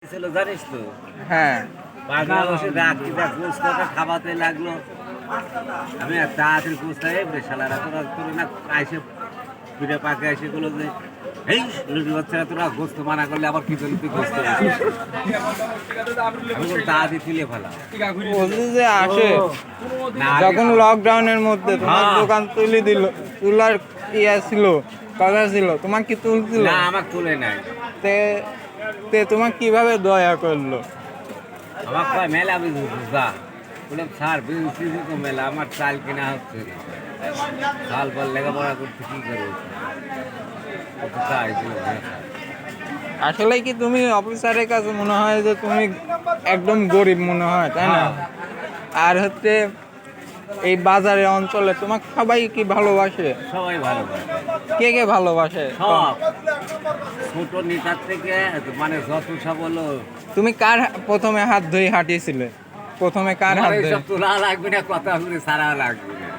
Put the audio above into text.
ছিল জানিস তো? হ্যাঁ পাগলা বসে ডাকিটা গোস্তটা খাওয়াতে লাগলো। আমি আর তাড়াতাড়ি গোস্তা শালারা তোরা তোরা না আইসে পিঠে পাকে এসে গুলো যে এই লুটি বাচ্চারা তোরা গোস্ত মানা করলে আবার কি করলি তুই গোস্ত তাড়াতাড়ি তুলে ফেলা বলছি যে আসে না যখন লকডাউনের মধ্যে তোমার হ্যাঁ। দোকান তুলে দিল, তুলার ইয়া ছিল, কথা ছিল, তোমার কি তুলছিল? না আমার তুলে নাই। তে তে তোমার কিভাবে দয়া করলো? আমার কয় মেলা বুঝা বললাম স্যার বুঝছি তো মেলা আমার চাল কেনা হচ্ছে না। চাল বল লেখাপড়া করতে কি করবো তাই ছিল। আসলে কি তুমি অফিসারের কাছে মনে হয় যে তুমি একদম গরিব মনে হয়, তাই না? আর হচ্ছে এই বাজারে অঞ্চলে তোমাকে সবাই কি ভালোবাসে? সবাই ভালোবাসে, কে কে ভালোবাসে? সব ছোট নেতার থেকে মানে যত সব হলো। তুমি কার প্রথমে হাত ধুয়ে হাঁটিয়েছিলে? প্রথমে কার হাত ধুয়ে? তোলা লাগবে না, কথা বলে সারা লাগবে না।